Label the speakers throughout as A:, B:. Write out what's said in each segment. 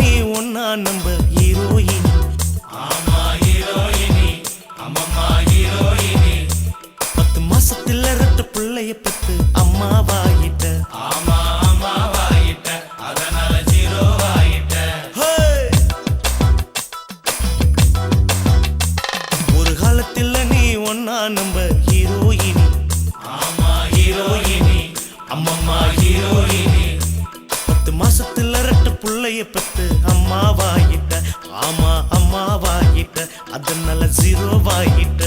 A: நீ ஒன்னா நம்பர் ஹீரோயினி.
B: ஆமா ஹீரோயினி, அம்மம்மா ஹீரோயினி.
A: 10 மாசத்துல 2 பிள்ளைய பெத்து அம்மாவாயிட்ட.
B: ஆமா அம்மாவாயிட்ட, அதனால ஜீரோவாயிட்ட.
A: ஒரு காலத்துல நீ ஒன்னா நம்பர் ஹீரோயினி.
B: ஆமா ஹீரோயினி, அம்மம்மா ஹீரோயினி.
A: 10 மாசத்துல 2 பிள்ளைய பெத்து அம்மாவாயிட்ட. ஆமா அம்மாவாயிட்ட, அதனால ஜீரோவாயிட்ட.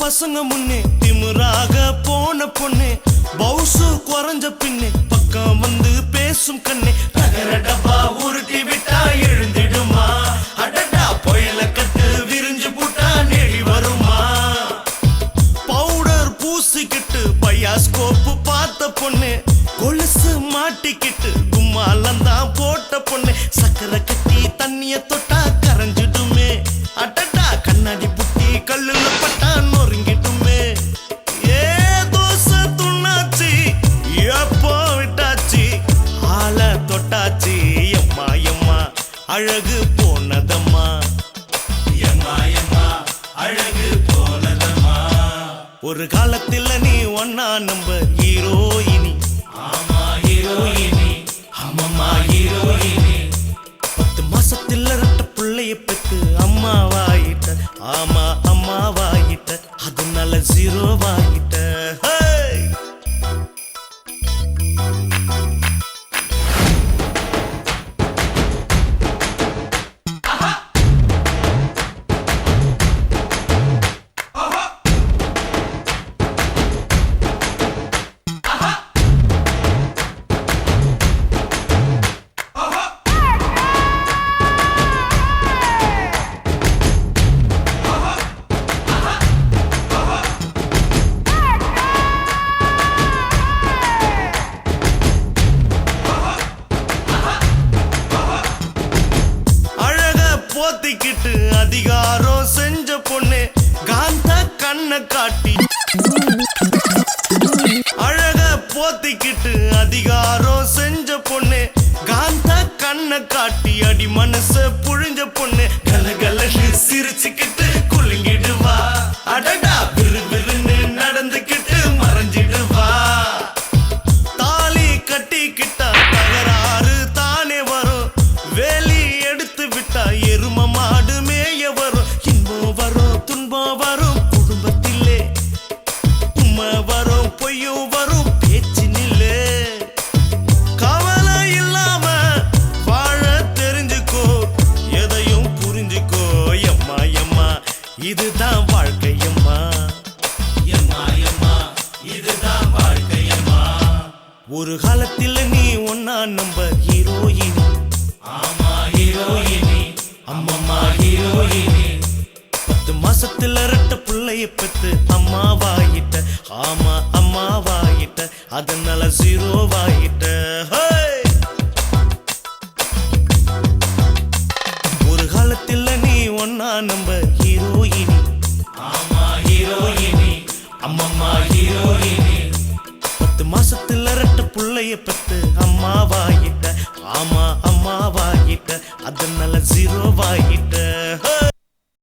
A: பசங்க முன்னே திமுறாக போன பொண்ணே, பவுசு குறைஞ்ச பின்னே பக்கம் வந்து பேசும் கண்ணே. தகர டப்பா உருட்டி விட்டா எழுந்திடுமா, அடடா புயல கட்டு விரிஞ்சு போட்டா நெடி வருமா. பவுடர் பூசிக்கிட்டு பையாஸ்கோப்பு பார்த்த பொண்ணு, கொலுசு மாட்டிக்கிட்டு கும்மாலந்தான் போட்ட பொண்ணு. சக்கரை கட்டி தண்ணிய தொட்டா கரைஞ்சிடுமே, அடடா கண்ணாடி புட்டி கல்லுல பட்டா நொறுங்கிட்டுமே. ஏ தோசை துண்ணாச்சி எப்போ விட்டாச்சி, ஆள தொட்டாச்சி. எம்மா எம்மா அழகு போனதம்மா,
B: எம்மா எம்மா அழகு போனதம்மா.
A: ஒரு காலத்துல நீ ஒன்னா நம்பர் ஹீரோயினி.
B: ஆமா ஹீரோயினி, அம்மம்மா ஹீரோயினி.
A: 10 மாசத்துல 2 பிள்ளைய பெத்து அம்மாவாயிட்ட. ஆமா அம்மாவாயிட்ட, அதனால ஜீரோவாயிட்ட. போத்திக்கிட்டு அதிகாரம் செஞ்ச பொண்ணு, காந்த கண்ண காட்டி. அழக போத்திக்கிட்டு அதிகாரம் செஞ்ச பொண்ணு, காந்த கண்ண காட்டி அடி மனச புழிஞ்ச பொண்ணு. கலகலன்னு சிரிச்சுக்கிட்டு குலுங்கிடுவா, அடடா விரு விருன்னு நடந்துக்கிட்டு மறைஞ்சிடுவா. தாலி கட்டிக்கிட்டா தகராறு தானே வரும், வேலி எடுத்து விட்டா எரும மாடு மேய வரும். இன்பம் வரும் துன்பம் வரும் குடும்பத்திலே, உண்மை வரும் பொய்யும் வரும் பேச்சு நில்லே. கவலை இல்லாம வாழ தெரிஞ்சுக்கோ, எதையும் புரிஞ்சுக்கோ. எம்மா எம்மா இதுதான் வாழ்க்கையம்மா,
B: எம்மா எம்மா இதுதான் வாழ்க்கையம்மா.
A: ஒரு காலத்தில் நீ ஒன்னா நம்பர் ஹீரோயினி.
B: ஆமா ஹீரோயினி, அம்மம்மா ஹீரோயினி.
A: 10 மாசத்துல 2 பிள்ளைய பெத்து அம்மாவாயிட்ட. ஆமா அம்மாவாயிட்ட, அதனால ஜீரோவாயிட்ட. ஒரு காலத்துல நீ ஒன்னா நம்பர் ஹீரோயினி.
B: ஆமா ஹீரோயினி, அம்மம்மா ஹீரோயினி.
A: 10 மாசத்துல 2 பிள்ளைய பெத்து அம்மாவாயிட்ட. ஆமா அம்மாவாயிட்ட, அதனால ஜீரோவாயிட்ட.